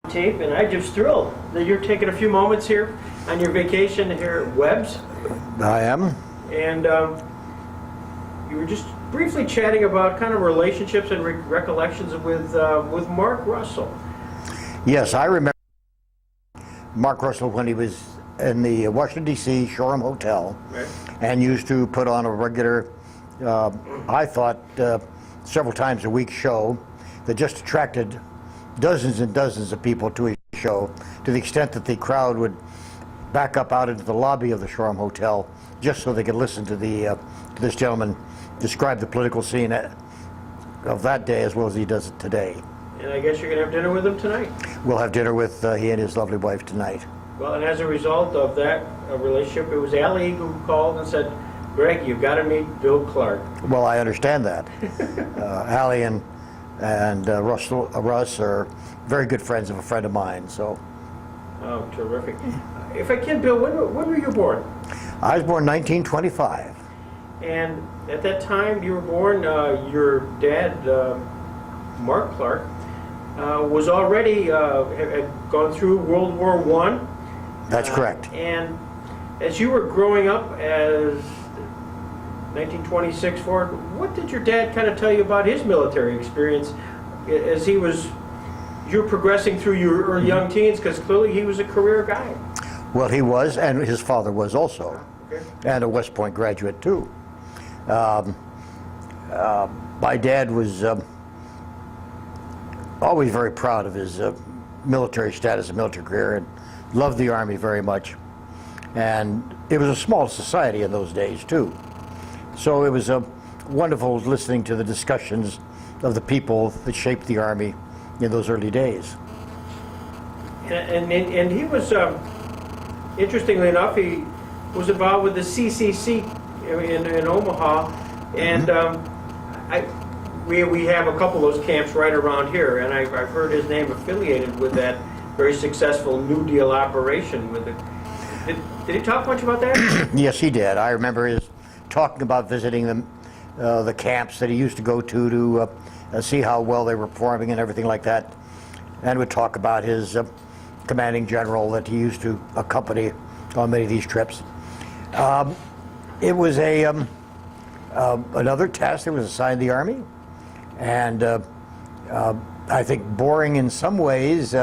Tape, and I'm just thrilled that you're taking a few moments here on your vacation here at Webb's. I am. And you were just briefly chatting about kind of relationships and recollections with Mark Russell. Yes, I remember Mark Russell when he was in the Washington, D.C. Shoreham Hotel, Right. and used to put on a regular, I thought, several times a week show that just attracted dozens and dozens of people to his show, to the extent that the crowd would back up out into the lobby of the Shoreham Hotel just so they could listen to this gentleman describe the political scene of that day as well as he does it today. And I guess you're going to have dinner with him tonight. We'll have dinner with he and his lovely wife tonight. Well, and as a result of that relationship, it was Allie who called and said, Greg, you've got to meet Bill Clark. Well, I understand that. Allie and Russ are very good friends of a friend of mine. So. Oh, terrific. If I can, Bill, when were you born? I was born 1925. And at that time you were born, your dad, Mark Clark, was already, had gone through World War I. That's correct. And as you were growing up as 1926 forward, what did your dad kind of tell you about his military experience as you were progressing through your early young teens? Because clearly he was a career guy. Well, he was, and his father was also, Okay. and a West Point graduate too. My dad was always very proud of his military status and military career, and loved the Army very much. And it was a small society in those days too. So it was wonderful listening to the discussions of the people that shaped the Army in those early days. And he was, interestingly enough, he was involved with the CCC in Omaha, and we have a couple of those camps right around here, and I've heard his name affiliated with that very successful New Deal operation. With it, did he talk much about that? Yes, he did. I remember his talking about visiting the camps that he used to go to see how well they were performing and everything like that, and would talk about his commanding general that he used to accompany on many of these trips. It was another task that was assigned the Army, and I think boring in some ways,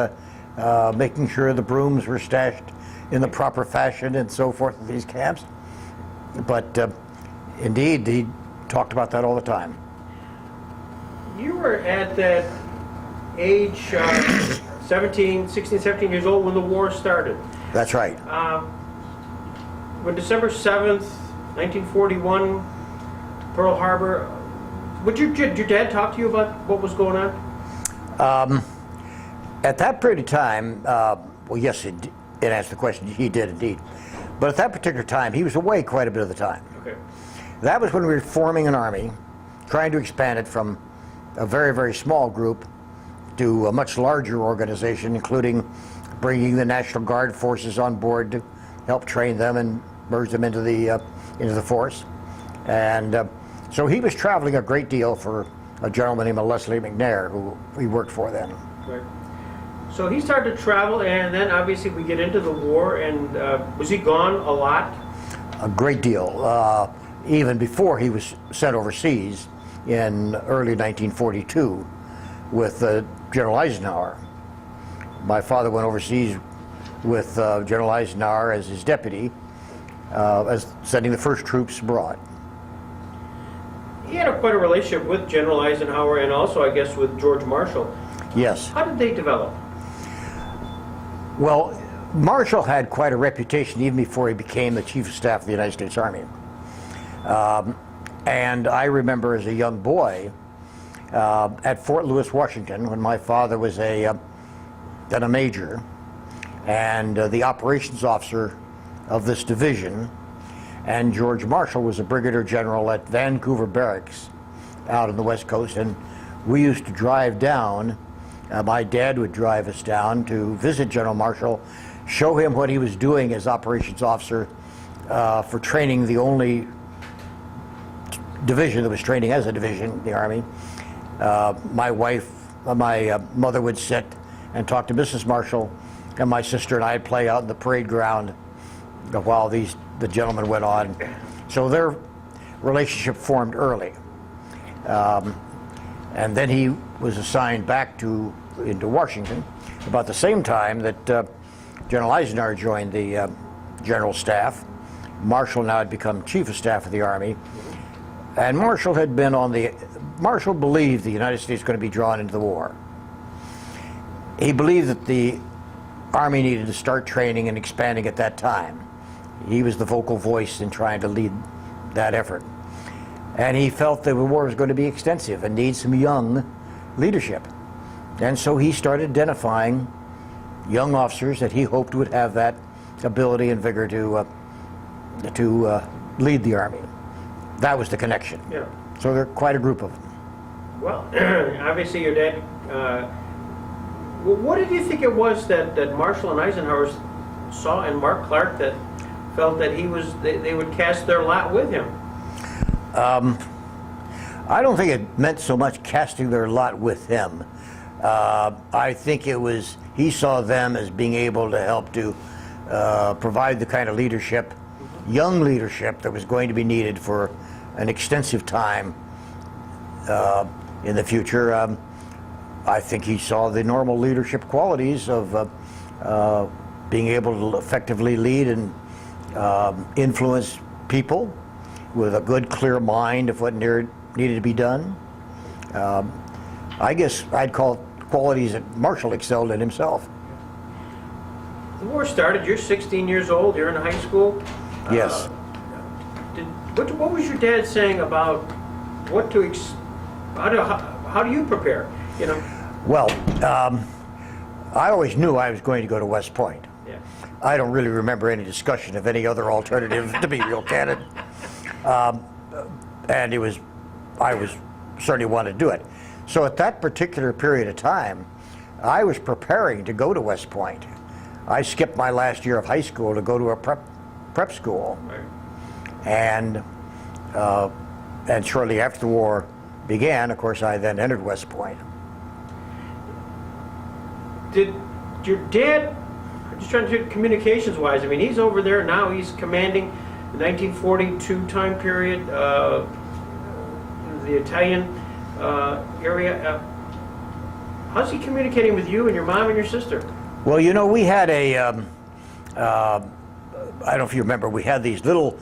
making sure the brooms were stashed in the proper fashion and so forth at these camps. But indeed, he talked about that all the time. You were at that age, 16, 17 years old when the war started. That's right. When December 7th, 1941, Pearl Harbor, did your dad talk to you about what was going on? At that period of time, well, yes, in answer to the question, he did indeed. But at that particular time, he was away quite a bit of the time. Okay. That was when we were forming an army, trying to expand it from a very, very small group to a much larger organization, including bringing the National Guard forces on board to help train them and merge them into the force. And so he was traveling a great deal for a gentleman named Leslie McNair, who he worked for then. Right. So he started to travel, and then obviously we get into the war, and was he gone a lot? A great deal. Even before he was sent overseas in early 1942 with General Eisenhower. My father went overseas with General Eisenhower as his deputy, as sending the first troops abroad. He had quite a relationship with General Eisenhower and also, I guess, with George Marshall. Yes. How did they develop? Well, Marshall had quite a reputation even before he became the Chief of Staff of the United States Army. And I remember as a young boy at Fort Lewis, Washington, when my father was then a major, and the operations officer of this division, and George Marshall was a brigadier general at Vancouver Barracks out on the West Coast, and we used to drive down. My dad would drive us down to visit General Marshall, show him what he was doing as operations officer for training the only division that was training as a division in the Army. My mother would sit and talk to Mrs. Marshall, and my sister and I'd play out in the parade ground while the gentlemen went on. So their relationship formed early. And then he was assigned back into Washington about the same time that General Eisenhower joined the General Staff. Marshall now had become Chief of Staff of the Army. And Marshall believed the United States was going to be drawn into the war. He believed that the Army needed to start training and expanding at that time. He was the vocal voice in trying to lead that effort. And he felt the war was going to be extensive and need some young leadership. And so he started identifying young officers that he hoped would have that ability and vigor to lead the Army. That was the connection. Yeah. So there are quite a group of them. Well, obviously your dad, what did you think it was that Marshall and Eisenhower saw in Mark Clark that felt that they would cast their lot with him? I don't think it meant so much casting their lot with him. I think it was, he saw them as being able to help to provide the kind of leadership, young leadership, that was going to be needed for an extensive time in the future. I think he saw the normal leadership qualities of being able to effectively lead and influence people with a good, clear mind of what needed to be done. I guess I'd call it qualities that Marshall excelled in himself. The war started, you're 16 years old, you're in high school. Yes. What was your dad saying about what to, how do you prepare, you know? Well, I always knew I was going to go to West Point. Yeah. I don't really remember any discussion of any other alternative, to be real candid. And I was certainly wanted to do it. So at that particular period of time, I was preparing to go to West Point. I skipped my last year of high school to go to a prep school. Right. And shortly after the war began, of course, I then entered West Point. Did your dad, I'm just trying to, communications-wise, I mean, he's over there now, he's commanding the 1942 time period, the Italian area. How's he communicating with you and your mom and your sister? Well, you know, we had a, I don't know if you remember, we had these little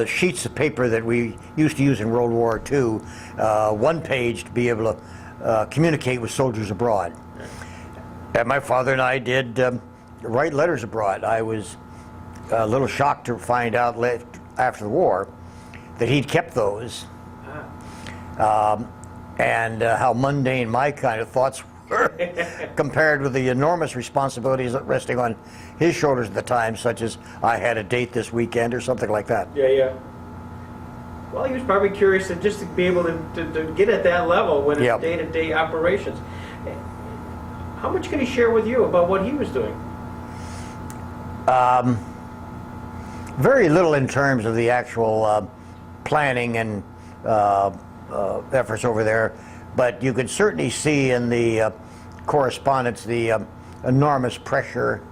sheets of paper that we used to use in World War II, one page to be able to communicate with soldiers abroad. And my father and I did write letters abroad. I was a little shocked to find out after the war that he'd kept those, and how mundane my kind of thoughts were compared with the enormous responsibilities resting on his shoulders at the time, such as I had a date this weekend or something like that. Yeah, yeah. Well, he was probably curious to just to be able to get at that level when it's day-to-day operations. How much can he share with you about what he was doing? Very little in terms of the actual planning and efforts over there, but you could certainly see in the correspondence the enormous pressure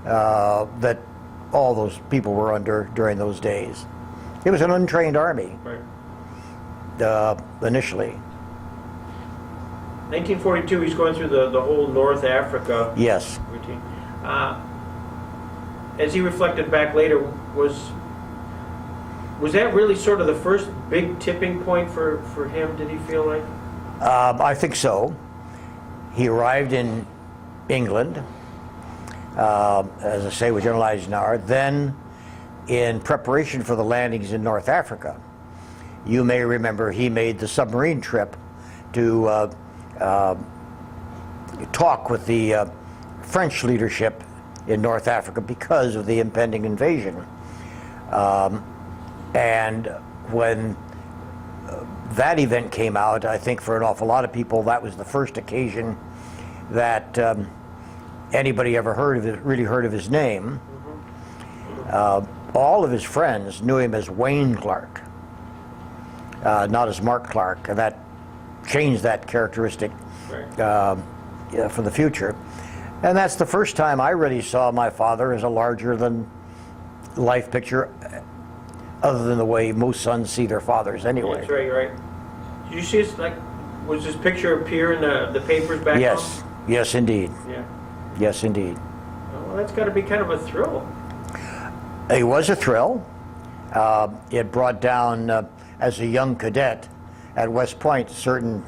that all those people were under during those days. It was an untrained army, right. Initially. 1942, he's going through the whole North Africa routine. As he reflected back later, was that really sort of the first big tipping point for him, did he feel like? I think so. He arrived in England, as I say, with General Eisenhower. Then, in preparation for the landings in North Africa, you may remember he made the submarine trip to talk with the French leadership in North Africa because of the impending invasion. And when that event came out, I think for an awful lot of people, that was the first occasion that anybody ever really heard of his name. All of his friends knew him as Wayne Clark, not as Mark Clark, and that changed that characteristic for the future. And that's the first time I really saw my father as a larger-than-life picture, other than the way most sons see their fathers anyway. That's right, right. Did you see it, like, was this picture appear in the papers back home? Yes, yes indeed. Yeah. Yes indeed. Well, that's got to be kind of a thrill. It was a thrill. It brought down, as a young cadet at West Point, certain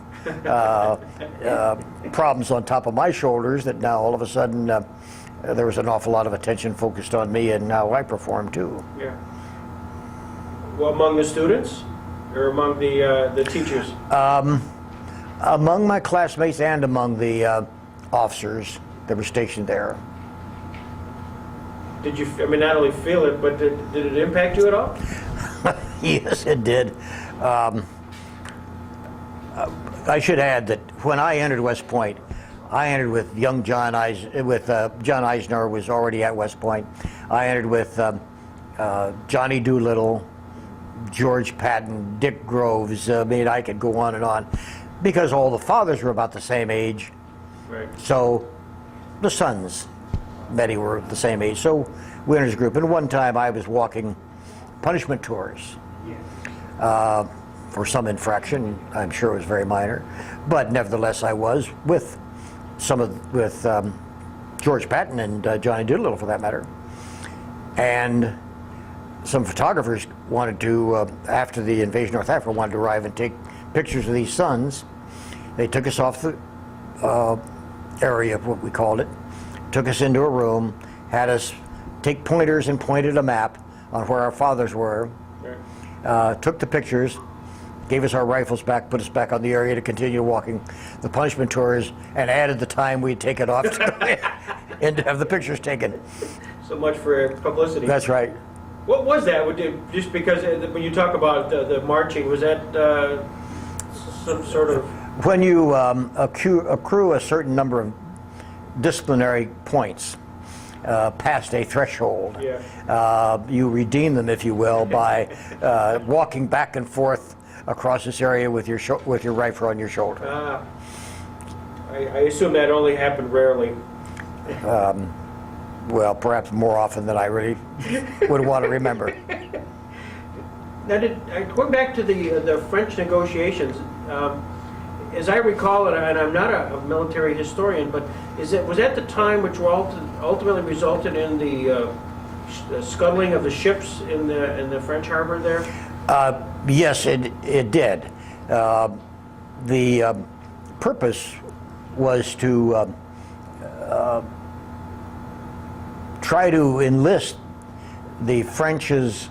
problems on top of my shoulders that now all of a sudden there was an awful lot of attention focused on me and how I performed too. Yeah. Well, among the students or among the teachers? Among my classmates and among the officers that were stationed there. Did you, I mean, not only feel it, but did it impact you at all? Yes, it did. I should add that when I entered West Point, I entered with young John John Eisner was already at West Point. I entered with Johnny Doolittle, George Patton, Dick Groves. I mean, I could go on and on, because all the fathers were about the same age. Right. So the sons, many were the same age. So we entered this group. And one time I was walking punishment tours for some infraction. I'm sure it was very minor, but nevertheless I was with George Patton and Johnny Doolittle, for that matter. And some photographers wanted to, after the invasion of North Africa, wanted to arrive and take pictures of these sons. They took us off the area, what we called it, took us into a room, had us take pointers and pointed a map on where our fathers were, took the pictures, gave us our rifles back, put us back on the area to continue walking the punishment tours, and added the time we'd taken off and to have the pictures taken. So much for publicity. That's right. What was that? Just because when you talk about the marching, was that some sort of... When you accrue a certain number of disciplinary points past a threshold, you redeem them, if you will, by walking back and forth across this area with your rifle on your shoulder. I assume that only happened rarely. Well, perhaps more often than I really would want to remember. Now, going back to the French negotiations, as I recall, and I'm not a military historian, but was that the time which ultimately resulted in the scuttling of the ships in the French harbor there? Yes, it did. The purpose was to try to enlist the French's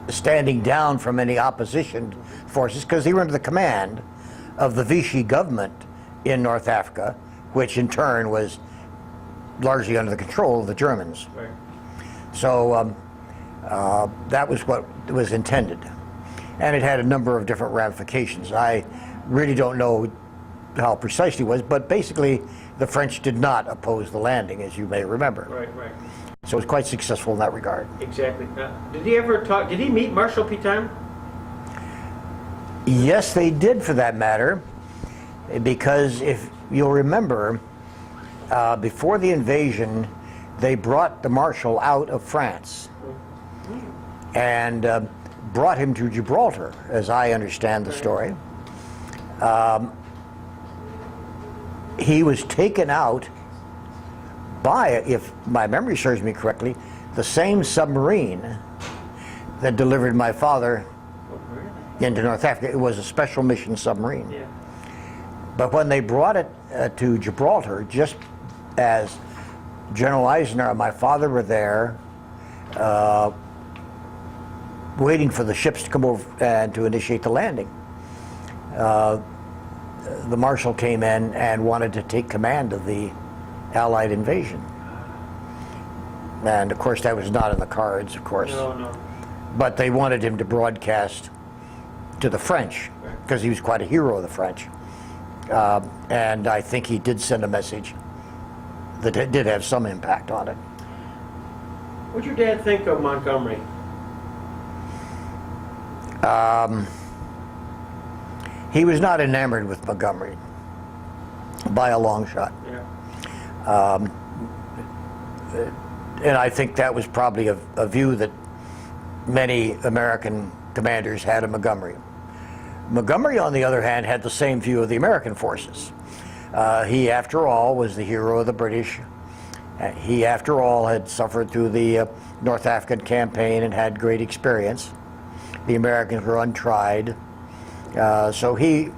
standing down from any opposition forces, because they were under the command of the Vichy government in North Africa, which in turn was largely under the control of the Germans. Right. So that was what was intended. And it had a number of different ramifications. I really don't know how precisely it was, but basically the French did not oppose the landing, as you may remember. Right, right. So it was quite successful in that regard. Exactly. Did he meet Marshal Pétain? Yes, they did, for that matter, because if you'll remember, before the invasion, they brought the Marshal out of France and brought him to Gibraltar, as I understand the story. He was taken out by, if my memory serves me correctly, the same submarine that delivered my father into North Africa. It was a special mission submarine. Yeah. But when they brought it to Gibraltar, just as General Eisner and my father were there, waiting for the ships to come over and to initiate the landing, the Marshal came in and wanted to take command of the Allied invasion. And of course that was not in the cards, of course. No, no. But they wanted him to broadcast to the French, because he was quite a hero of the French. And I think he did send a message that did have some impact on it. What'd your dad think of Montgomery? He was not enamored with Montgomery by a long shot. Yeah. and I think that was probably a view that many American commanders had of Montgomery. Montgomery, on the other hand, had the same view of the American forces. He, after all, was the hero of the British. He, after all, had suffered through the North African campaign and had great experience. The Americans were untried. So he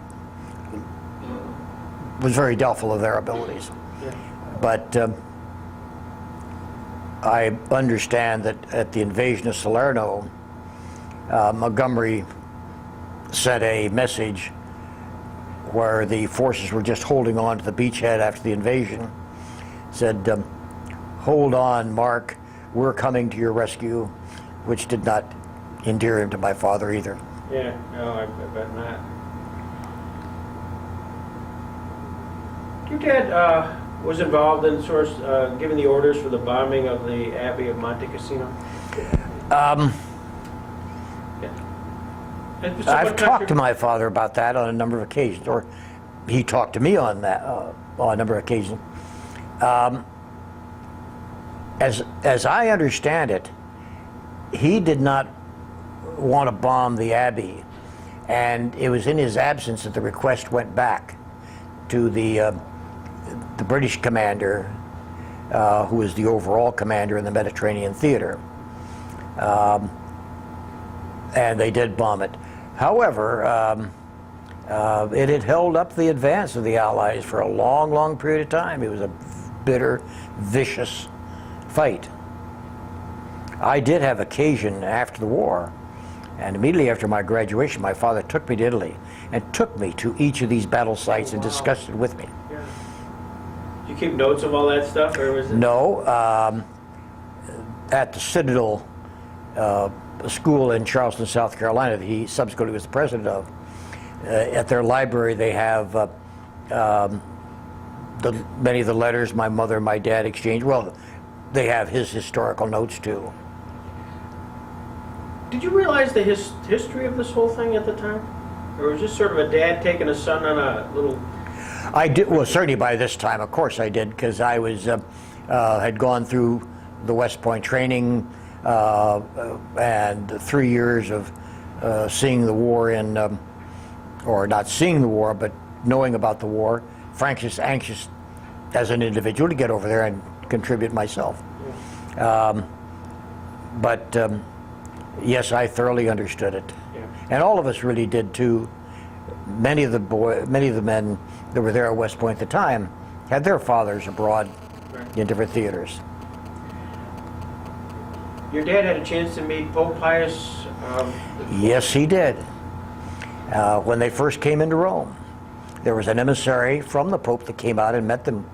was very doubtful of their abilities. Yeah. But I understand that at the invasion of Salerno, Montgomery sent a message where the forces were just holding on to the beachhead after the invasion. Said, "Hold on, Mark, we're coming to your rescue," which did not endear him to my father either. Yeah, no, I bet not. Your dad was involved in giving the orders for the bombing of the Abbey of Monte Cassino? I've talked to my father about that on a number of occasions, or he talked to me on that on a number of occasions. As I understand it, he did not want to bomb the Abbey, and it was in his absence that the request went back to the British commander, who was the overall commander in the Mediterranean theater, and they did bomb it. However, it had held up the advance of the Allies for a long, long period of time. It was a bitter, vicious fight. I did have occasion after the war, and immediately after my graduation, my father took me to Italy and took me to each of these battle sites and discussed it with me. Yeah. Did you keep notes of all that stuff, or was it? No. At the Citadel school in Charleston, South Carolina, that he subsequently was the president of, at their library they have many of the letters my mother and my dad exchanged. Well, they have his historical notes too. Did you realize the history of this whole thing at the time? Or was this sort of a dad taking a son on a little... I did, well, certainly by this time, of course I did, because I was had gone through the West Point training and 3 years of seeing the war in, or not seeing the war, but knowing about the war. Frank is anxious as an individual to get over there and contribute myself. But yes, I thoroughly understood it, Yeah. and all of us really did too. Many of the men that were there at West Point at the time had their fathers abroad Right. in different theaters. Your dad had a chance to meet Pope Pius? Yes, he did. When they first came into Rome, there was an emissary from the Pope that came out and met them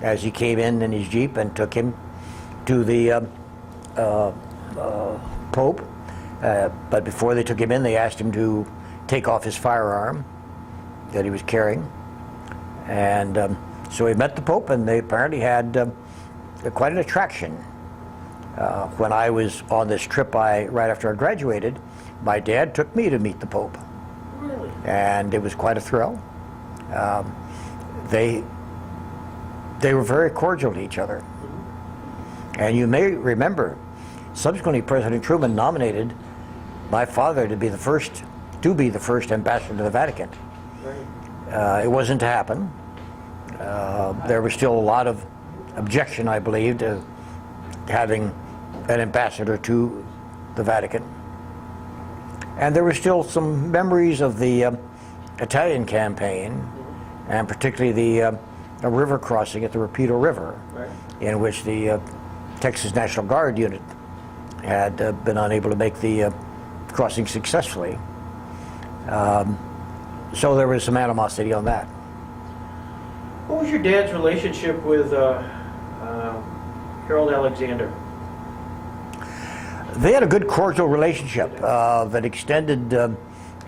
as he came in his Jeep and took him to the Pope. But before they took him in, they asked him to take off his firearm that he was carrying. And so he met the Pope, and they apparently had quite an attraction. When I was on this trip right after I graduated, my dad took me to meet the Pope. Really? And it was quite a thrill. They were very cordial to each other. And you may remember, subsequently President Truman nominated my father to be the first ambassador to the Vatican. Right. It wasn't to happen. There was still a lot of objection, I believe, to having an ambassador to the Vatican. And there were still some memories of the Italian campaign, and particularly the river crossing at the Rapido River, Right. in which the Texas National Guard unit had been unable to make the crossing successfully. So there was some animosity on that. What was your dad's relationship with Harold Alexander? They had a good cordial relationship that extended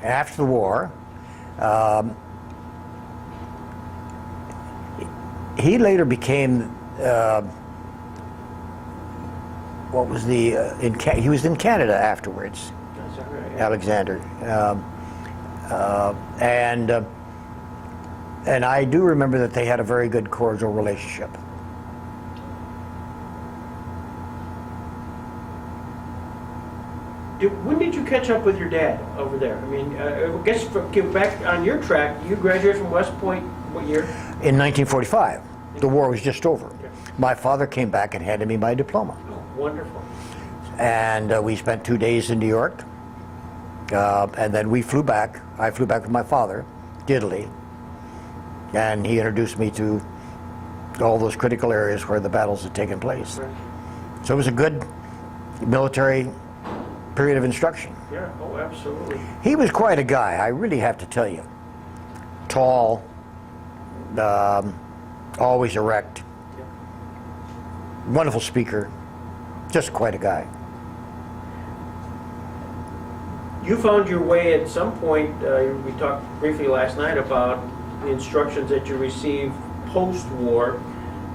after the war. He later became he was in Canada afterwards, That's all right. Alexander. And I do remember that they had a very good cordial relationship. When did you catch up with your dad over there? I mean, I guess get back on your track. You graduated from West Point what year? In 1945. The war was just over. Yeah. My father came back and handed me my diploma. Oh, wonderful. And we spent 2 days in New York. And then we flew back. I flew back with my father to Italy. And he introduced me to all those critical areas where the battles had taken place. Right. So it was a good military period of instruction. Yeah, oh, absolutely. He was quite a guy, I really have to tell you. Tall, always erect, Yeah. wonderful speaker, just quite a guy. You found your way at some point, we talked briefly last night about the instructions that you received post-war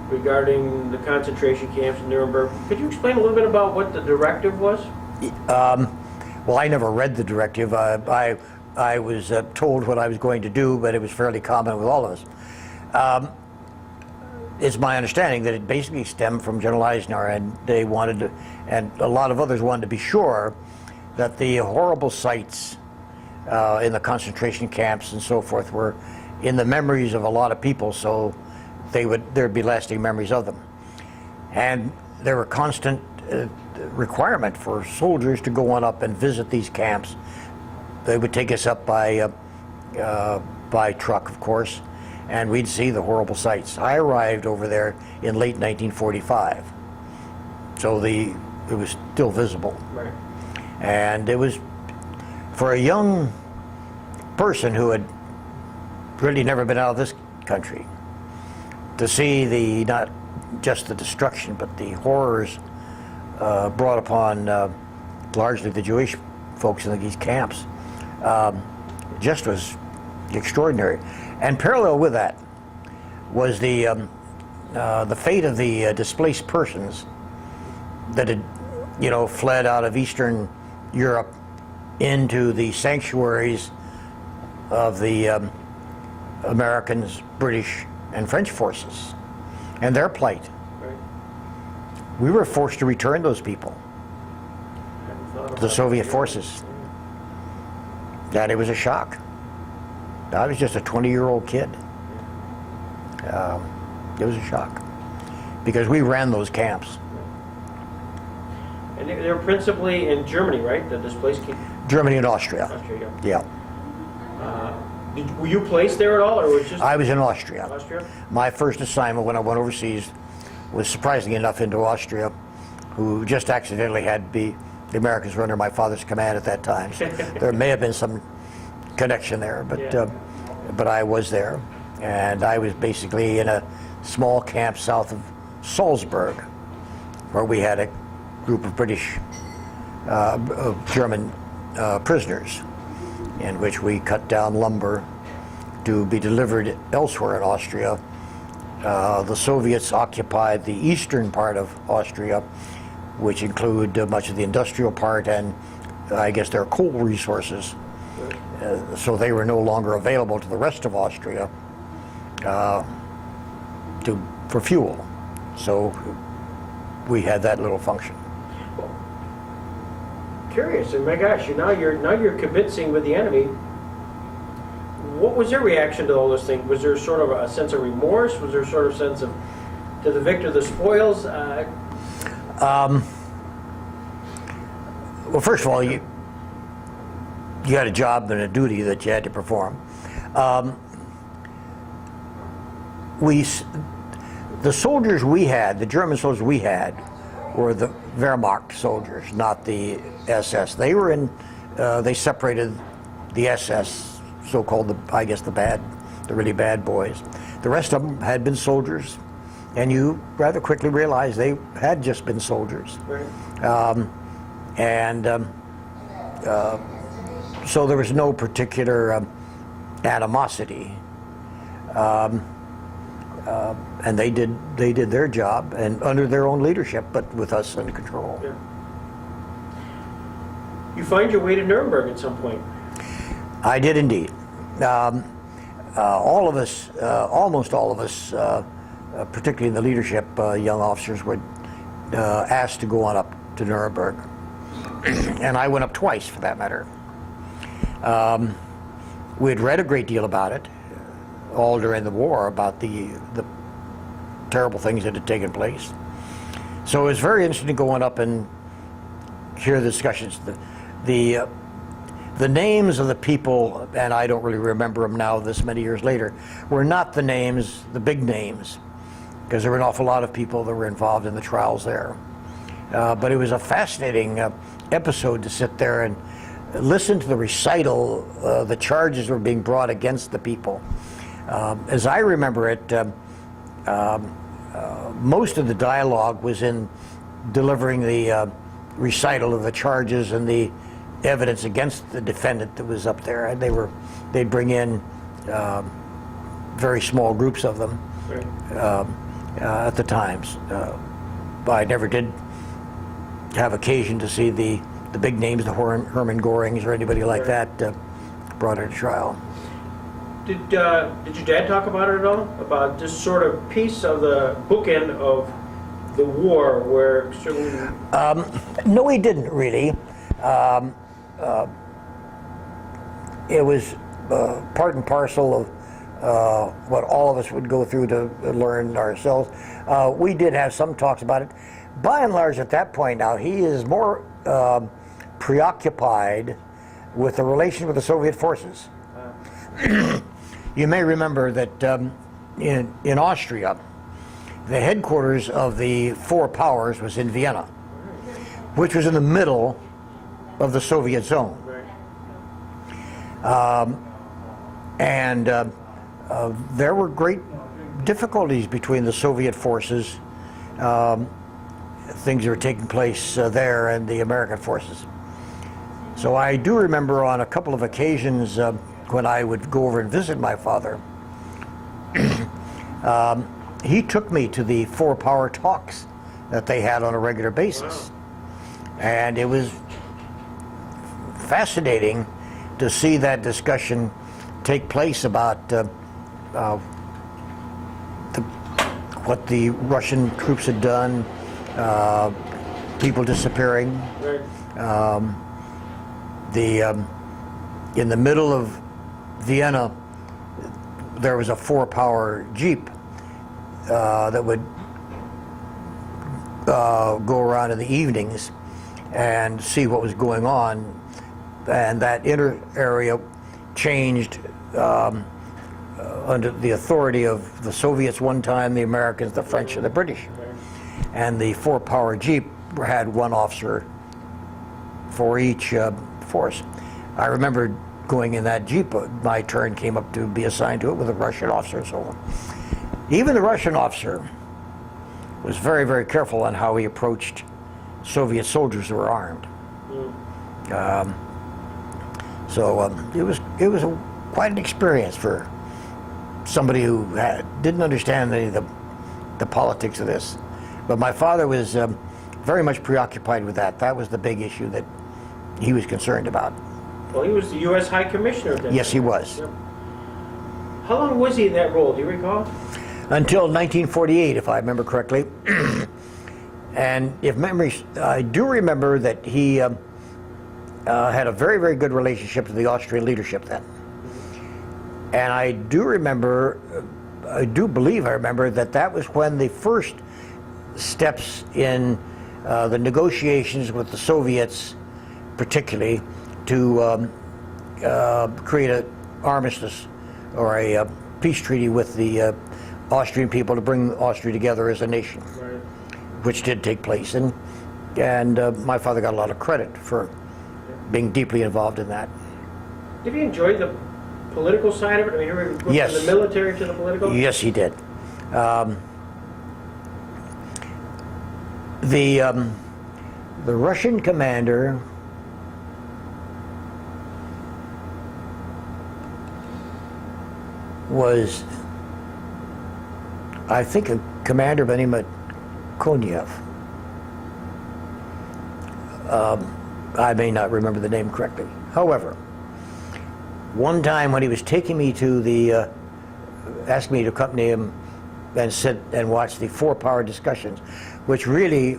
regarding the concentration camps in Nuremberg. Could you explain a little bit about what the directive was? Well, I never read the directive. I was told what I was going to do, but it was fairly common with all of us. It's my understanding that it basically stemmed from General Eisenhower, and they wanted to, and a lot of others wanted to be sure that the horrible sights in the concentration camps and so forth were in the memories of a lot of people, so there'd be lasting memories of them. And there were constant requirement for soldiers to go on up and visit these camps. They would take us up by truck, of course, and we'd see the horrible sights. I arrived over there in late 1945, so it was still visible. Right. And it was, for a young person who had really never been out of this country, to see not just the destruction, but the horrors brought upon largely the Jewish folks in these camps, just was extraordinary. And parallel with that was the fate of the displaced persons that had, fled out of Eastern Europe into the sanctuaries of the Americans, British, and French forces, and their plight. Right. We were forced to return those people to the Soviet forces. And it was a shock. I was just a 20-year-old kid. It was a shock because we ran those camps. And they were principally in Germany, right? The displaced camp? Germany and Austria. Austria, Yeah. were you placed there at all, or was it just I was in Austria. Austria? My first assignment when I went overseas was surprisingly enough into Austria, who just accidentally had the Americans were under my father's command at that time. So there may have been some connection there, but Yeah. but I was there, and I was basically in a small camp south of Salzburg, where we had a group of German prisoners, in which we cut down lumber to be delivered elsewhere in Austria. The Soviets occupied the eastern part of Austria, which include much of the industrial part and I guess their coal resources. So they were no longer available to the rest of Austria for fuel. So we had that little function. Curious, and my gosh, now you're kibitzing with the enemy. What was their reaction to all this thing? Was there sort of a sense of remorse? Was there sort of sense of, to the victor the spoils? Well, first of all, you had a job and a duty that you had to perform. The soldiers we had, the German soldiers we had, were the Wehrmacht soldiers, not the SS. They were they separated the SS, so-called, the really bad boys. The rest of them had been soldiers, and you rather quickly realized they had just been soldiers. Right. So there was no particular animosity. And they did their job, and under their own leadership, but with us in control. Yeah. You find your way to Nuremberg at some point. I did indeed. All of us, almost all of us, particularly in the leadership, young officers were asked to go on up to Nuremberg. and I went up twice for that matter. We had read a great deal about it, all during the war, about the terrible things that had taken place. So it was very interesting going up and hear the discussions. The names of the people, and I don't really remember them now this many years later, were not the names, the big names, because there were an awful lot of people that were involved in the trials there. But it was a fascinating episode to sit there and listen to the recital, the charges were being brought against the people. As I remember it, most of the dialogue was in delivering the recital of the charges and the evidence against the defendant that was up there, and they'd bring in very small groups of them at the times. I never did have occasion to see the big names, the Hermann Görings or anybody like that brought into trial. Did your dad talk about it at all? About this sort of piece of the bookend of the war where certain... No, he didn't really. It was part and parcel of what all of us would go through to learn ourselves. We did have some talks about it. By and large, at that point now, he is more preoccupied with the relation with the Soviet forces. You may remember that in Austria, the headquarters of the four powers was in Vienna, which was in the middle of the Soviet zone. There were great difficulties between the Soviet forces, things that were taking place there, and the American forces. So I do remember on a couple of occasions when I would go over and visit my father, he took me to the four-power talks that they had on a regular basis. And it was fascinating to see that discussion take place about what the Russian troops had done, people disappearing. In the middle of Vienna, there was a four-power jeep that would go around in the evenings and see what was going on, and that inner area changed under the authority of the Soviets one time, the Americans, the French, and the British. And the four-power jeep had one officer for each force. I remember going in that jeep, my turn came up to be assigned to it with a Russian officer and so on. Even the Russian officer was very, very careful on how he approached Soviet soldiers who were armed. It was quite an experience for somebody who didn't understand any of the politics of this. But my father was very much preoccupied with that. That was the big issue that he was concerned about. Well, he was the U.S. High Commissioner then. Yes, he was. Yep. How long was he in that role? Do you recall? Until 1948, if I remember correctly. And I do remember that he had a very, very good relationship with the Austrian leadership then. And I believe I remember that was when the first steps in the negotiations with the Soviets, particularly, to create an armistice or a peace treaty with the Austrian people to bring Austria together as a nation, which did take place. And my father got a lot of credit for being deeply involved in that. Did he enjoy the political side of it? I mean, he went Yes. from the military to the political? Yes, he did. The Russian commander was, I think, a commander by the name of Konev. I may not remember the name correctly. However, one time when he was taking me to asked me to accompany him and sit and watch the four-power discussions, which really,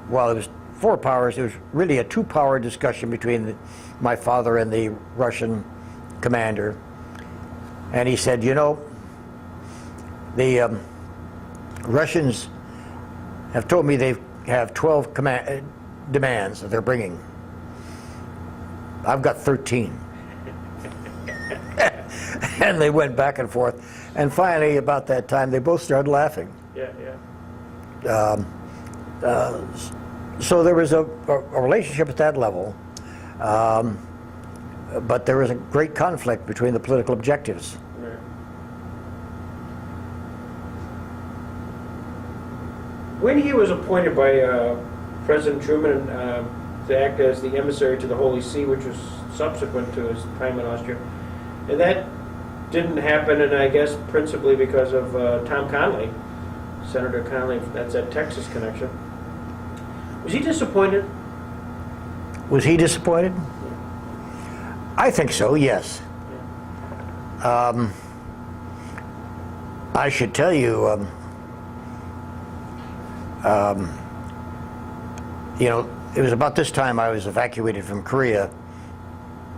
while it was four powers. It was really a two-power discussion between my father and the Russian commander. And he said, you know, the Russians have told me they have 12 demands that they're bringing. I've got 13. And they went back and forth. And finally, about that time, they both started laughing. Yeah, yeah. So there was a relationship at that level, but there was a great conflict between the political objectives. Right. When he was appointed by President Truman to act as the emissary to the Holy See, which was subsequent to his time in Austria, and that didn't happen, and I guess principally because of Tom Connally, Senator Connally, that's that Texas connection. Was he disappointed? Was he disappointed? I think so, yes. I should tell you, you know, it was about this time I was evacuated from Korea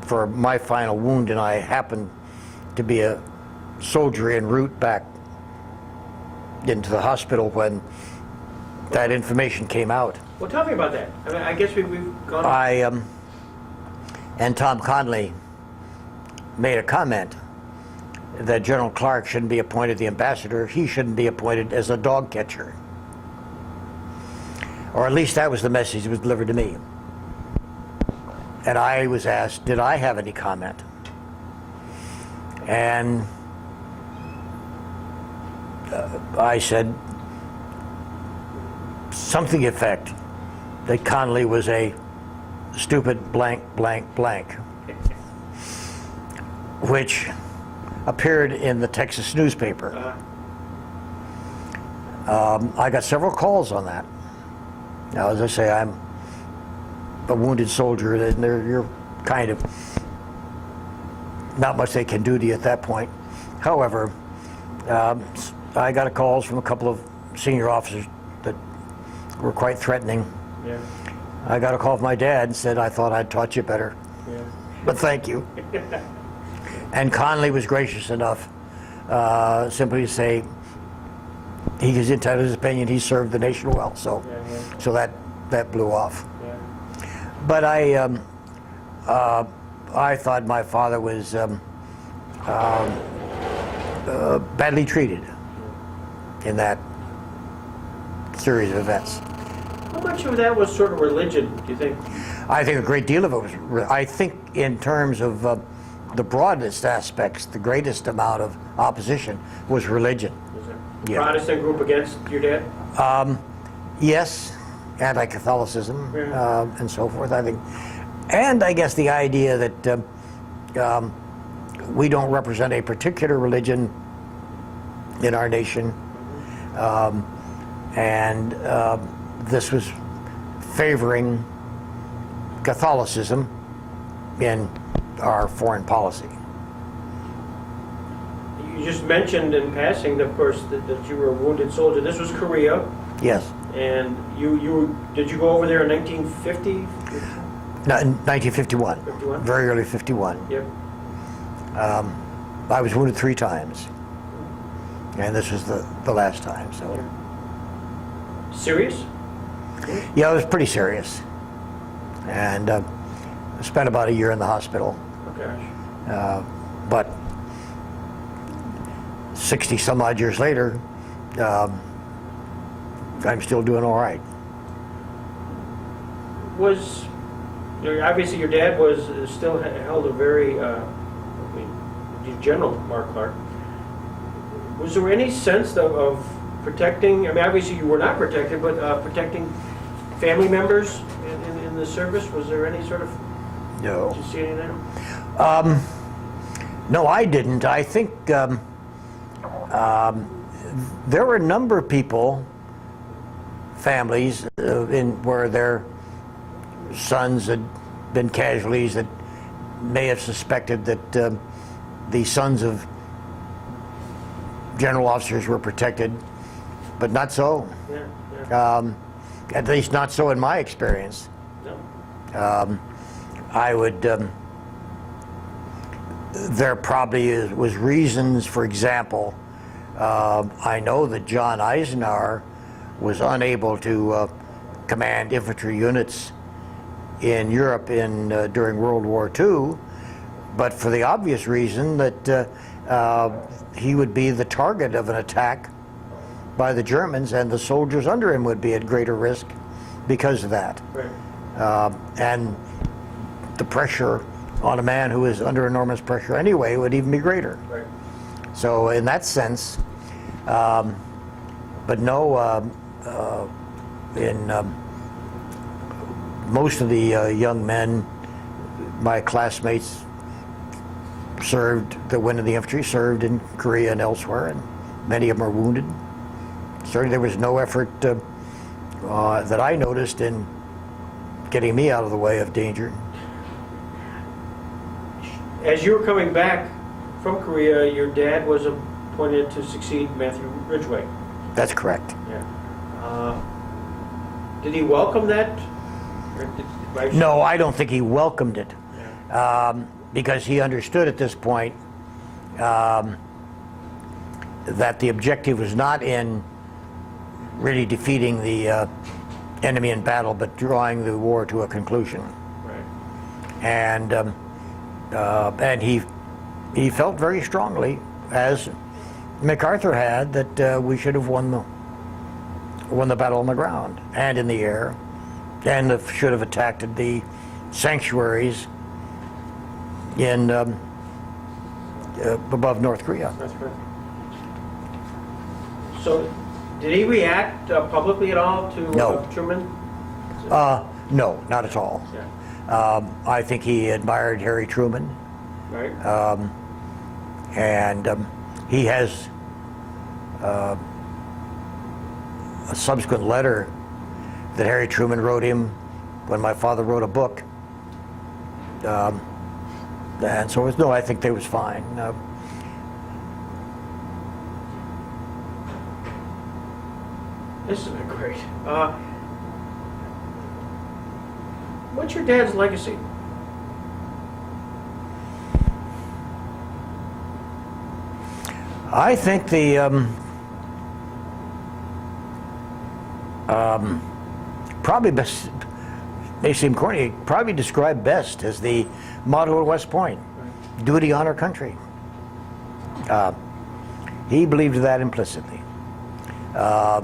for my final wound, and I happened to be a soldier en route back into the hospital when that information came out. Well, tell me about that. I mean, I guess we've gone... And Tom Connally made a comment that General Clark shouldn't be appointed the ambassador. He shouldn't be appointed as a dog catcher. Or at least that was the message that was delivered to me. And I was asked, did I have any comment? And I said something to the effect that Connally was a stupid blank, blank, blank, which appeared in the Texas newspaper. I got several calls on that. Now, as I say, I'm a wounded soldier, and you're kind of not much they can do to you at that point. However, I got calls from a couple of senior officers that were quite threatening. Yeah. I got a call from my dad and said, I thought I'd taught you better, Yeah. but thank you. And Connally was gracious enough simply to say he is entitled to his opinion, he served the nation well, so Yeah. so that blew off. Yeah. But I thought my father was badly treated in that series of events. How much of that was sort of religion, do you think? I think a great deal of it was, I think in terms of the broadest aspects, the greatest amount of opposition was religion. Was it Yeah. Protestant group against your dad? Yes, anti-Catholicism Yeah. and so forth, I think. And I guess the idea that we don't represent a particular religion in our nation, and this was favoring Catholicism in our foreign policy. You just mentioned in passing, of course, that you were a wounded soldier. This was Korea, Yes. and did you go over there in 1950? No, in 1951. 51? Very early 51. Yep. I was wounded 3 times, and this was the last time. So Serious? yeah, it was pretty serious, and I spent about a year in the hospital. Oh gosh. But 60 some odd years later, I'm still doing all right. Obviously your dad was still held a very, General Mark Clark. Was there any sense of protecting, I mean, obviously you were not protected, but protecting family members in the service? Was there any sort of, No. did you see any of that? No, I didn't. I think there were a number of people, families, where their sons had been casualties that may have suspected that the sons of general officers were protected, but not so. Yeah, yeah. at least not so in my experience. No. I would, there probably was reasons, for example, I know that John Eisenhower was unable to command infantry units in Europe during World War II, but for the obvious reason that he would be the target of an attack by the Germans, and the soldiers under him would be at greater risk because of that. Right. And the pressure on a man who is under enormous pressure anyway would even be greater. Right. So in that sense, but no, in most of the young men, my classmates that went in the infantry served in Korea and elsewhere, and many of them are wounded. Certainly there was no effort that I noticed in getting me out of the way of danger. As you were coming back from Korea, your dad was appointed to succeed Matthew Ridgway. That's correct. Yeah. Did he welcome that? No, I don't think he welcomed it, Yeah. because he understood at this point that the objective was not in really defeating the enemy in battle, but drawing the war to a conclusion. Right. And he felt very strongly, as MacArthur had, that we should have won the battle on the ground and in the air, and should have attacked the sanctuaries in above North Korea. That's right. So, did he react publicly at all to No. Truman? No, not at all. Yeah. I think he admired Harry Truman, Right. and he has a subsequent letter that Harry Truman wrote him when my father wrote a book. And so no, I think they was fine. This has been great. What's your dad's legacy? I think the probably best, may seem corny, probably described best as the motto at West Point: duty, honor, country. He believed that implicitly. A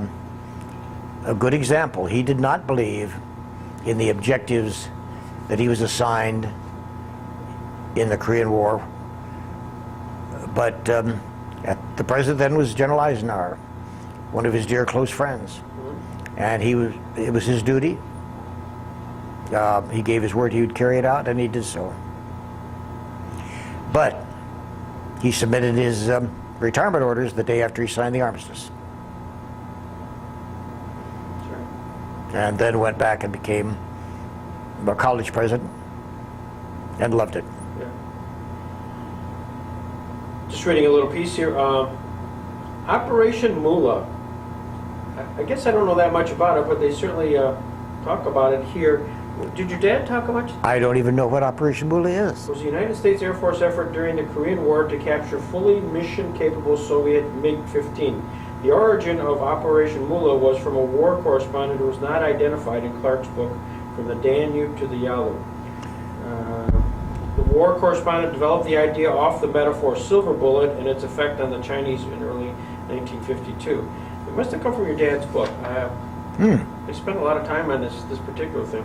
good example, he did not believe in the objectives that he was assigned in the Korean War, but the president then was General Eisenhower, one of his dear close friends, and it was his duty. He gave his word he would carry it out, and he did so. But he submitted his retirement orders the day after he signed the armistice, and then went back and became a college president and loved it. Yeah. Just reading a little piece here. Operation Moolah. I guess I don't know that much about it, but they certainly talk about it here. Did your dad talk much? I don't even know what Operation Moolah is. It was the United States Air Force effort during the Korean War to capture fully mission-capable Soviet MiG-15. The origin of Operation Moolah was from a war correspondent who was not identified in Clark's book, From the Danube to the Yalu. The war correspondent developed the idea off the metaphor silver bullet and its effect on the Chinese in early 1952. It must have come from your dad's book. They spent a lot of time on this particular thing.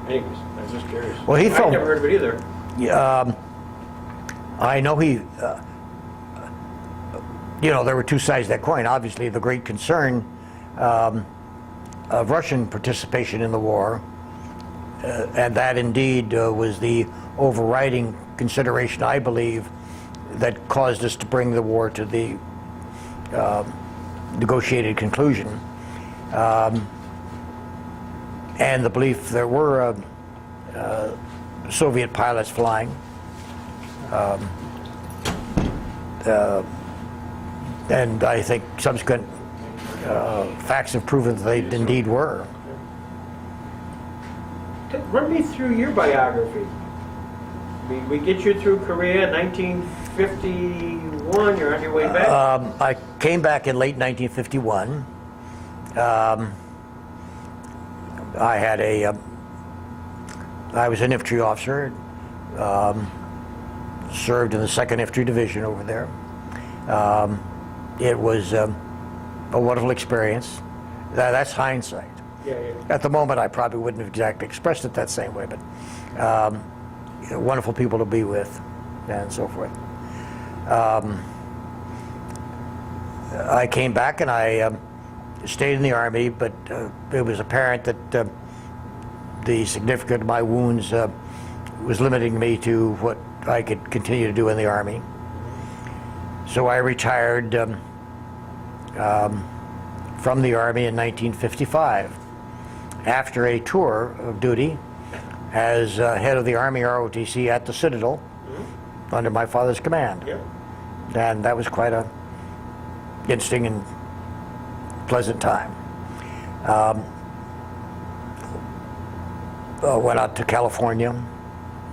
Anyways, I was just curious. Well, he felt, I'd never heard of it either. Yeah, I know he. There were two sides of that coin. Obviously, the great concern of Russian participation in the war, and that indeed was the overriding consideration, I believe, that caused us to bring the war to the negotiated conclusion. And the belief there were Soviet pilots flying. And I think subsequent facts have proven that they indeed were. Run me through your biography. We get you through Korea, 1951, you're on your way back? I came back in late 1951. I was an infantry officer, served in the 2nd Infantry Division over there. It was a wonderful experience. That's hindsight. Yeah, yeah. At the moment, I probably wouldn't have exactly expressed it that same way, but wonderful people to be with and so forth. I came back and I stayed in the Army, but it was apparent that the significance of my wounds was limiting me to what I could continue to do in the Army. So I retired from the Army in 1955 after a tour of duty as head of the Army ROTC at the Citadel under my father's command. Yeah. And that was quite a interesting and pleasant time. Went out to California.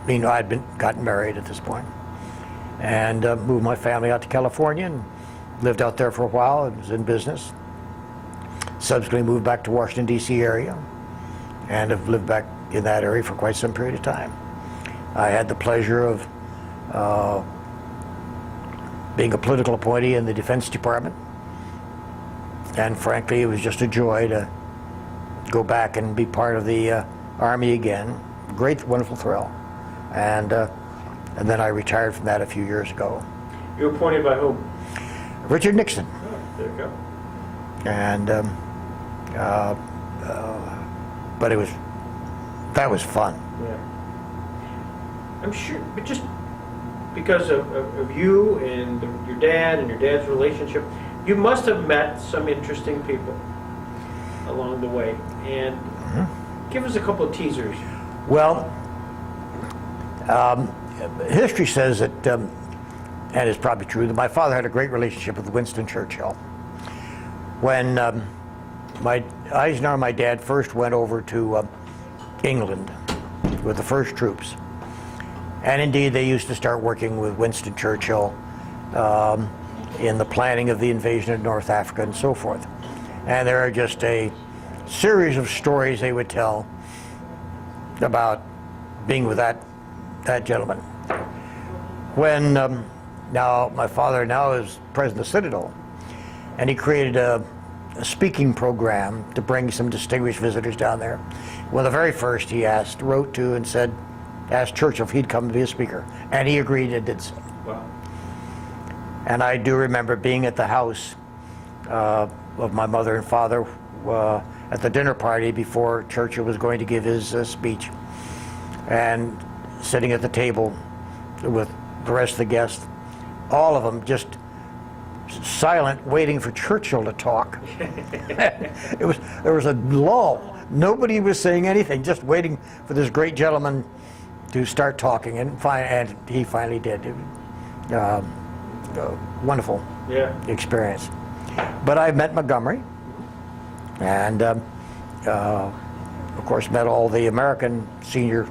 You know, I'd gotten married at this point, and moved my family out to California and lived out there for a while and was in business. Subsequently moved back to Washington, D.C. area, and have lived back in that area for quite some period of time. I had the pleasure of being a political appointee in the Defense Department, and frankly, it was just a joy to go back and be part of the Army again. Great, wonderful thrill. And then I retired from that a few years ago. You were appointed by whom? Richard Nixon. Oh, there you go. And but that was fun. Yeah. I'm sure, but just because of you and your dad and your dad's relationship, you must have met some interesting people along the way. And give us a couple of teasers. Well, history says that, and it's probably true, that my father had a great relationship with Winston Churchill. When Eisenhower and my dad first went over to England with the first troops, and indeed they used to start working with Winston Churchill in the planning of the invasion of North Africa and so forth. And there are just a series of stories they would tell about being with that gentleman. When now my father now is president of the Citadel, and he created a speaking program to bring some distinguished visitors down there. Well, the very first he wrote to and asked Churchill if he'd come to be a speaker, and he agreed and did so. Wow. And I do remember being at the house of my mother and father at the dinner party before Churchill was going to give his speech, and sitting at the table with the rest of the guests, all of them just silent, waiting for Churchill to talk. There was a lull. Nobody was saying anything, just waiting for this great gentleman to start talking, and he finally did. Wonderful experience. But I met Montgomery, and of course met all the American senior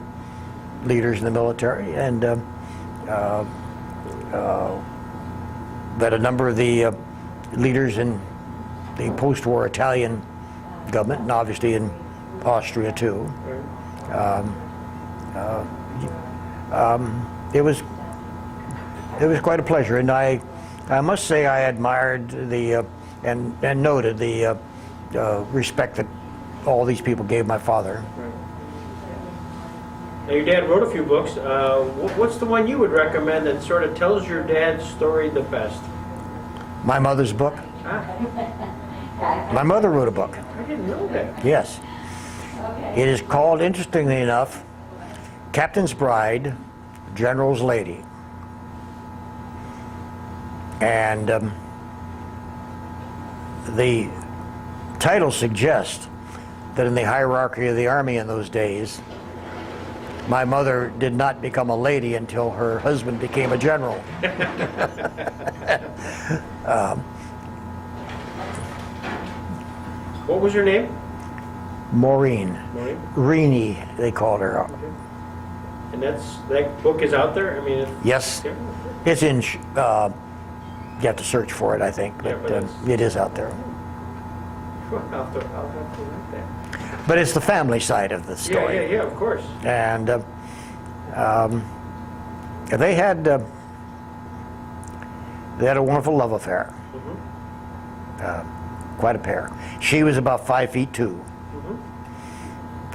leaders in the military, and met a number of the leaders in the post-war Italian government, and obviously in Austria too. It was quite a pleasure, and I must say I admired and noted the respect that all these people gave my father. Now, your dad wrote a few books. What's the one you would recommend that sort of tells your dad's story the best? My mother's book. My mother wrote a book. I didn't know that. Yes. It is called, interestingly enough, Captain's Bride, General's Lady. And the title suggests that in the hierarchy of the Army in those days, my mother did not become a lady until her husband became a general. What was her name? Maureen. Maureen? Reenie, they called her. Okay. And that book is out there? I mean, Yes. Yeah. It's in, you have to search for it, I think, Yeah, but it is out there. I'll have to write that. But it's the family side of the story. Yeah, of course. And they had a wonderful love affair. Quite a pair. She was about 5'2",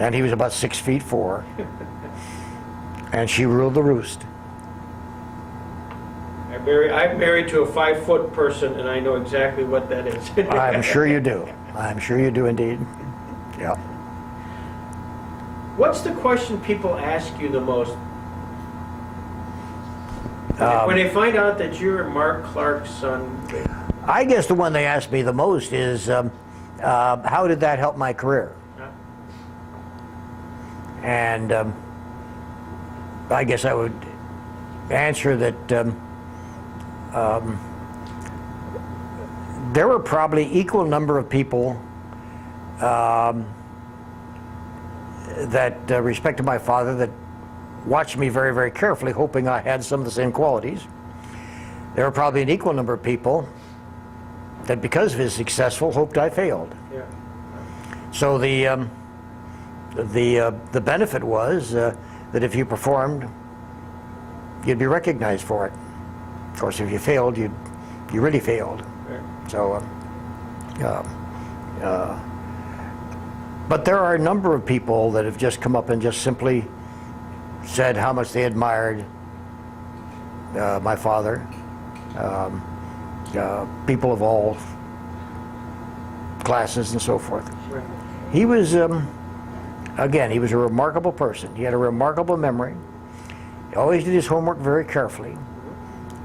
and he was about 6'4", and she ruled the roost. I'm married to a 5-foot person, and I know exactly what that is. I'm sure you do. I'm sure you do indeed. Yeah. What's the question people ask you the most? When they find out that you're Mark Clark's son? I guess the one they ask me the most is, how did that help my career? And I guess I would answer that there were probably equal number of people that respected my father, that watched me very, very carefully, hoping I had some of the same qualities. There were probably an equal number of people that, because of his successful, hoped I failed. Yeah. So the benefit was that if you performed, you'd be recognized for it. Of course, if you failed, you really failed. Right. So, but there are a number of people that have just come up and just simply said how much they admired my father. People of all classes and so forth. Right. He was, again, he was a remarkable person. He had a remarkable memory. He always did his homework very carefully.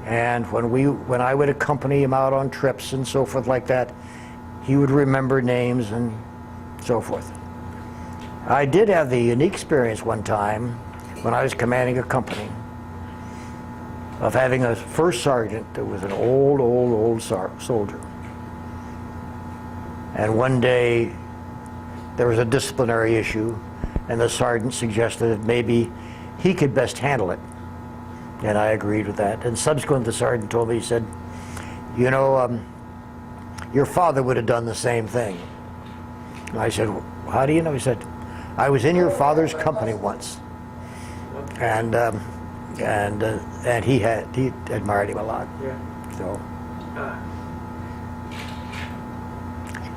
And when I would accompany him out on trips and so forth like that, he would remember names and so forth. I did have the unique experience one time when I was commanding a company of having a first sergeant that was an old soldier. And one day there was a disciplinary issue, and the sergeant suggested that maybe he could best handle it. And I agreed with that. And subsequently, the sergeant told me, he said, you know, your father would have done the same thing. And I said, how do you know? He said, I was in your father's company once. And he admired him a lot. Yeah. So.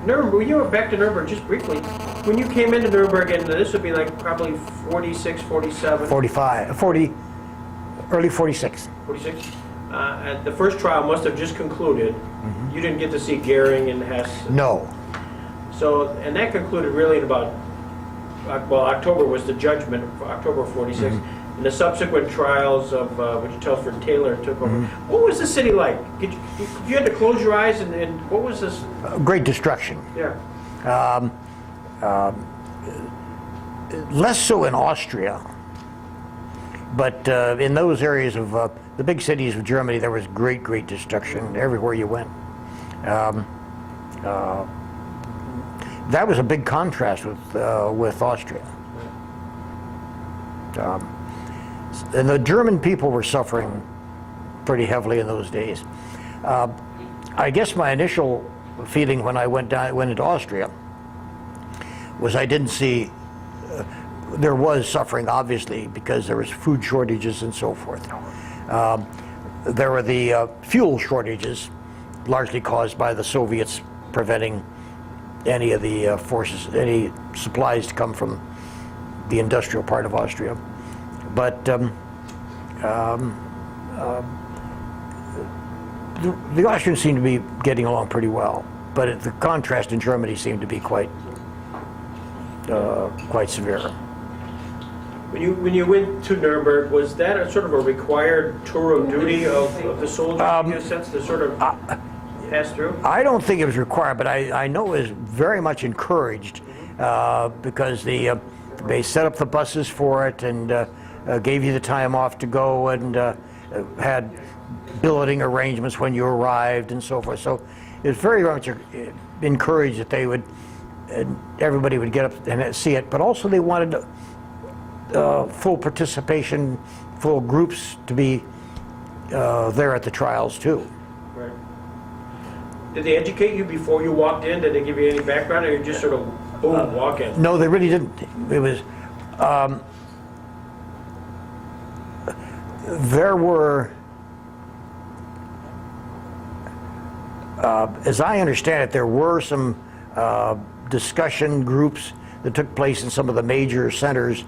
Nuremberg, when you were back to Nuremberg, just briefly, when you came into Nuremberg, and this would be like probably 46, 47? 40, early 46. 46? And the first trial must have just concluded. Mm-hmm. You didn't get to see Goering and Hess. No. So, and that concluded really in about, well, October was the judgment, October of 46. Mm-hmm. And the subsequent trials of which Telford Taylor took over. Mm-hmm. What was the city like? You had to close your eyes, and what was this? Great destruction. Yeah. Less so in Austria, but in those areas of the big cities of Germany, there was great destruction everywhere you went. That was a big contrast with Austria. And the German people were suffering pretty heavily in those days. I guess my initial feeling when I went into Austria was I didn't see, there was suffering obviously because there was food shortages and so forth. There were the fuel shortages, largely caused by the Soviets preventing any of the any supplies to come from the industrial part of Austria. But the Austrians seemed to be getting along pretty well, but the contrast in Germany seemed to be quite severe. When you went to Nuremberg, was that a sort of a required tour of duty of the soldiers, in a sense, to sort of pass through? I don't think it was required, but I know it was very much encouraged because they set up the buses for it and gave you the time off to go and had billeting arrangements when you arrived and so forth. So it was very much encouraged that they would everybody would get up and see it, but also they wanted full participation, full groups to be there at the trials too. Right. Did they educate you before you walked in? Did they give you any background, or you just sort of boom, walk in? No, they really didn't. It was, there were, as I understand it, there were some discussion groups that took place in some of the major centers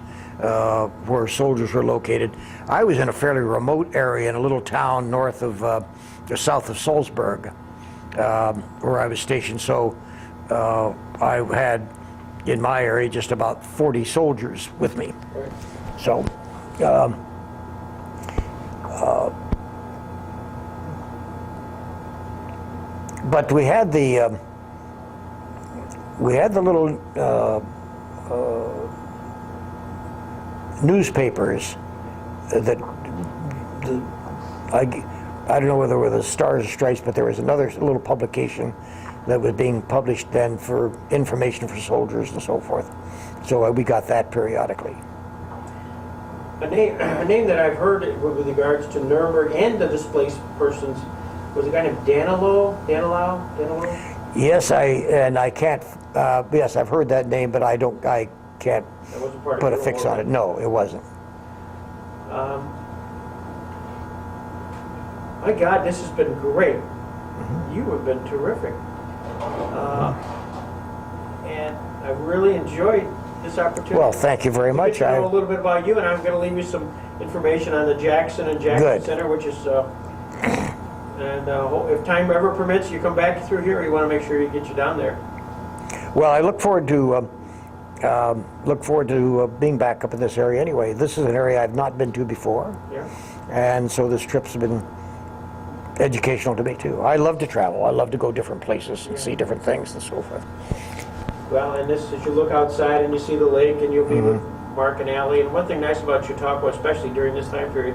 where soldiers were located. I was in a fairly remote area in a little town north of, south of Salzburg, where I was stationed. So I had, in my area, just about 40 soldiers with me. Right. So, but we had the little newspapers that I don't know whether they were the Stars or Stripes, but there was another little publication that was being published then for information for soldiers and so forth. So we got that periodically. A name that I've heard with regards to Nuremberg and the displaced persons was a guy named Danilo. Yes, I can't. Yes, I've heard that name, but I can't That wasn't part of put a your fix war, on it. No, it wasn't. My God, this has been great. You have been terrific. And I've really enjoyed this opportunity. Well, thank you very much. To know a little bit about you, and I'm going to leave you some information on the Jackson and Jackson Good. Center, which is, and if time ever permits, you come back through here. You want to make sure you get you down there. Well, I look forward to being back up in this area anyway. This is an area I've not been to before, Yeah. and so this trip's been educational to me too. I love to travel. I love to go different places and see different things and so forth. Well, and this, as you look outside and you see the lake, and you'll be with Mark and Allie. And one thing nice about Chautauqua, especially during this time period,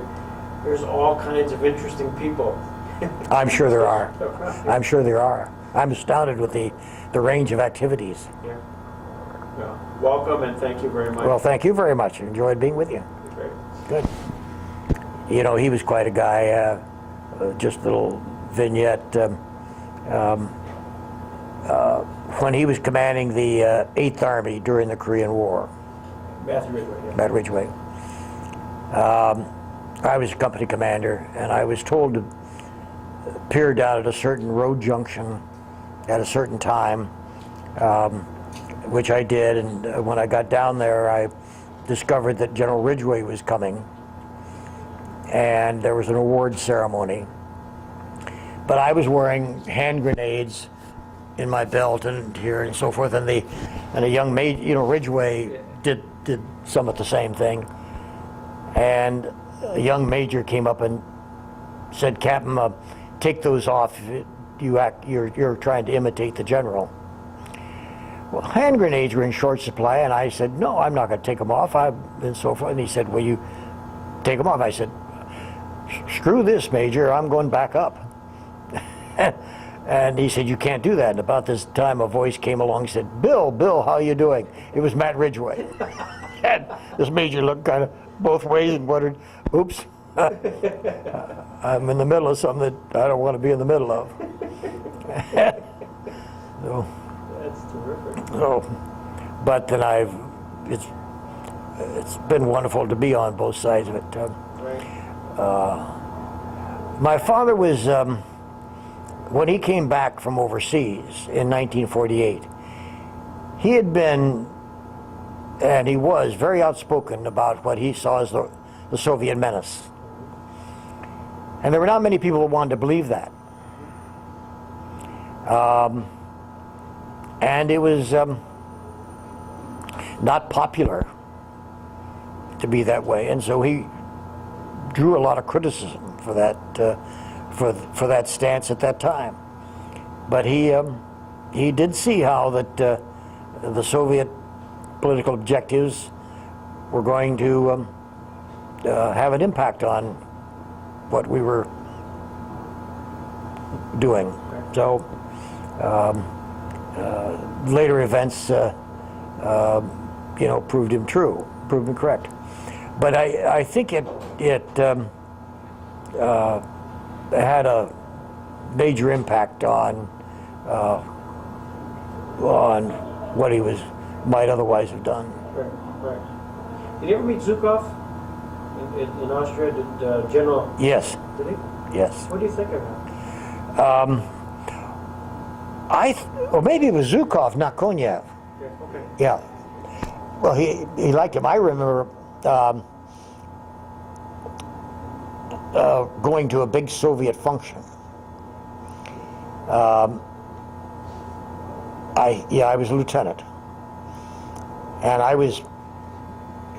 there's all kinds of interesting people. I'm sure there are. I'm sure there are. I'm astounded with the range of activities. Yeah. Well, welcome, and thank you very much. Well, thank you very much. Enjoyed being with you. Great. Good. You know, he was quite a guy. Just a little vignette. When he was commanding the 8th Army during the Korean War, Matthew Ridgway, yeah. Matt Ridgway, I was company commander, and I was told to appear down at a certain road junction at a certain time, which I did. And when I got down there, I discovered that General Ridgway was coming, and there was an award ceremony. But I was wearing hand grenades in my belt and here and so forth, and a young major, you know, Ridgway did some of the same thing, and a young major came up and said, "Captain, take those off. You're trying to imitate the general." Well, hand grenades were in short supply, and I said, "No, I'm not going to take them off." And so forth. And he said, "Well, you take them off." I said, "Screw this, Major. I'm going back up." And he said, "You can't do that." And about this time, a voice came along and said, Bill, how you doing?" It was Matt Ridgway. And this major looked kind of both ways and wondered, "Oops, I'm in the middle of something that I don't want to be in the middle of." So, That's terrific. but then it's been wonderful to be on both sides of it. Right. My father was, when he came back from overseas in 1948, he had been, and he was, very outspoken about what he saw as the Soviet menace. And there were not many people who wanted to believe that. And it was not popular to be that way, and so he drew a lot of criticism for that for that stance at that time. But he did see how that the Soviet political objectives were going to have an impact on what we were doing. So later events, proved him correct. But I think it had a major impact on what he might otherwise have done. Right, right. Did you ever meet Zhukov in Austria? Did General? Yes. Did he? Yes. What do you think of him? Or maybe it was Zhukov, not Konyev. Yeah. Okay. Yeah. Well, he liked him. I remember going to a big Soviet function. I was a lieutenant, and I was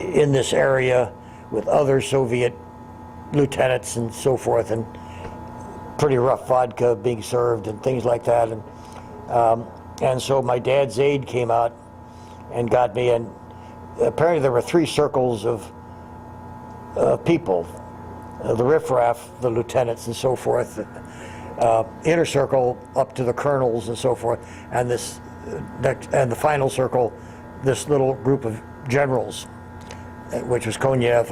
in this area with other Soviet lieutenants and so forth, and pretty rough vodka being served and things like that, and so my dad's aide came out and got me, and apparently there were 3 circles of people, the riffraff, the lieutenants and so forth, inner circle up to the colonels and so forth, and and the final circle, this little group of generals, which was Konyev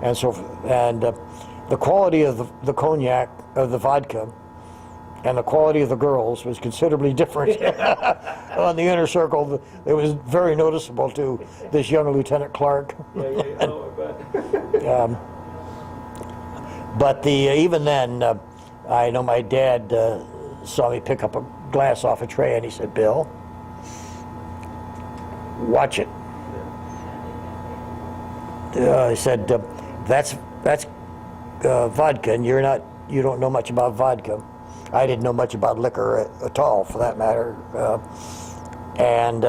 and so forth. And the quality of the cognac, of the vodka, and the quality of the girls was considerably different. On the inner circle, it was very noticeable to this young Lieutenant Clark. But even then, I know my dad saw me pick up a glass off a tray, and he said, "Bill, watch it." He said, "That's vodka, and you don't know much about vodka." I didn't know much about liquor at all, for that matter, and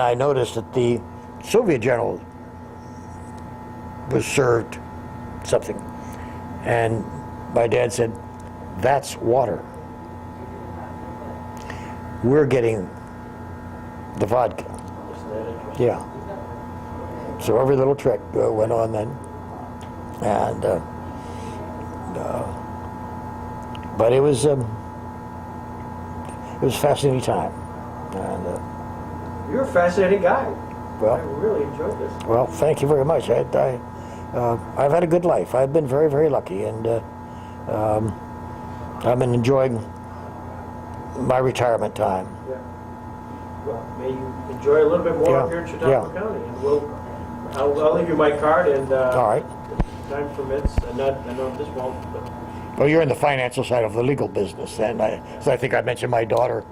I noticed that the Soviet general was served something, and my dad said, "That's water. We're getting the vodka." Isn't that interesting? Yeah. So every little trick went on then, and but it was a fascinating time, and You're a fascinating guy. well, I really enjoyed this. well, thank you very much. I've had a good life. I've been very, very lucky, and I've been enjoying my retirement time. Yeah. Well, may you enjoy a little bit more Yeah, up here in Chautauqua yeah. County, and I'll leave you my card, and All right. if time permits. I know this won't, but Well, you're in the financial side of the legal business, and so I think I mentioned my daughter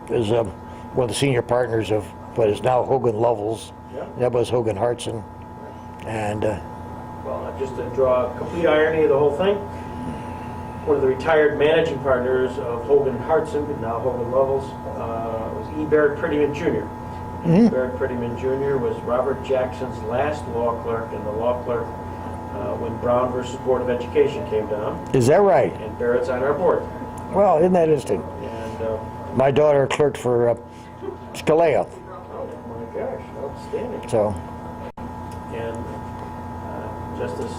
is one of the senior partners of what is now Hogan Lovells. Yeah. That was Hogan Hartson, and well, just to draw a complete irony of the whole thing, one of the retired managing partners of Hogan Hartson, now Hogan Lovells, was E. Barrett Prettyman Jr. Barrett Prettyman Jr. was Robert Jackson's last law clerk, and the law clerk when Brown versus Board of Education came down, is that right? and Barrett's on our board. Well, isn't that interesting? And My daughter clerked for Scalia, oh my gosh, outstanding. so And Justice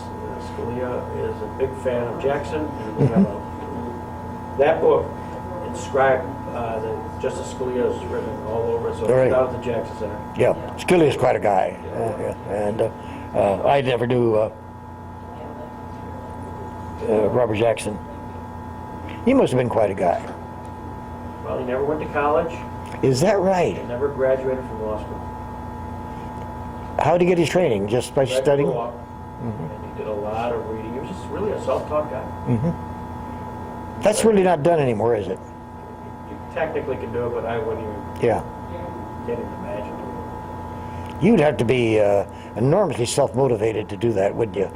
Scalia is a big fan of Jackson, and we have that book inscribed that Justice Scalia has written all over it, so Right. it's down at the Jackson Center. yeah, Scalia's quite a guy, and I never knew Robert Jackson. He must have been quite a guy. Well, he never went to college, Is that right? he never graduated from law school. How did he get his training? Just by Read studying? law, and he did a lot of reading. He was just really a self-taught guy. That's really not done anymore, is it? You technically can do it, but I wouldn't even Yeah. get him to imagine doing You'd have to be enormously self-motivated to do that, wouldn't you?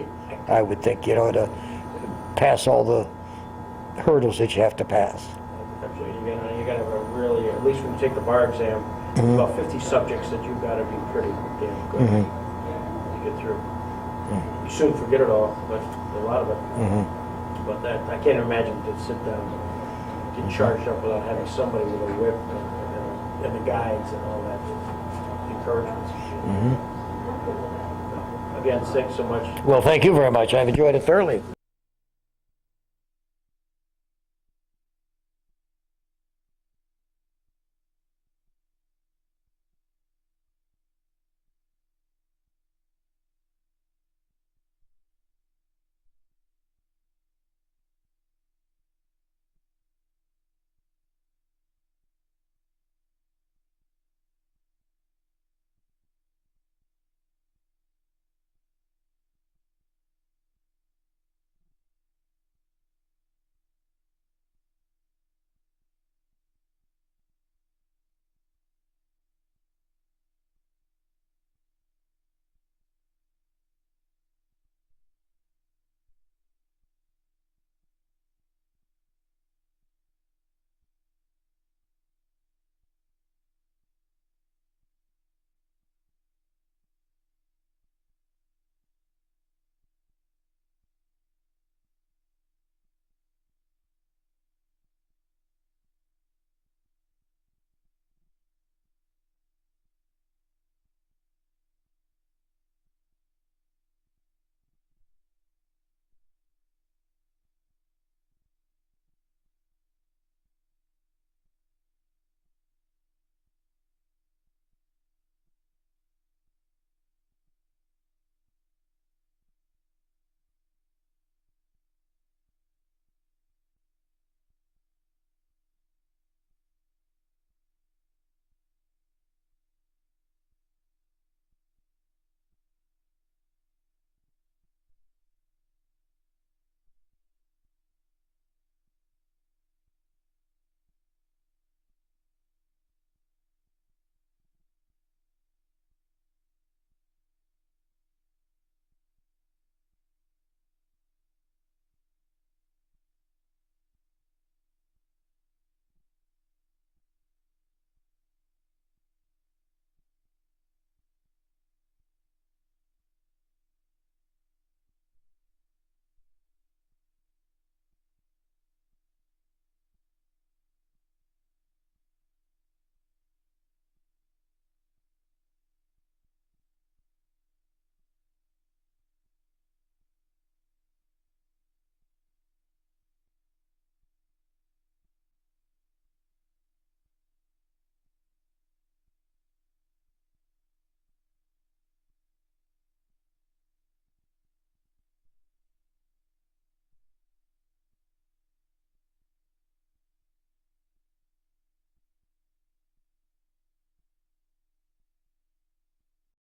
I would think, to pass all the hurdles that you have to pass. it. Absolutely. You gotta have a really, at least when you take the bar exam, about 50 subjects that you've got to be pretty damn good to get through. You soon forget it all, but a lot of it. But that, I can't imagine to sit down and get charged up without having somebody with a whip and the guides and all that encouragements. Again, thanks so much. Well, thank you very much. I've enjoyed it thoroughly.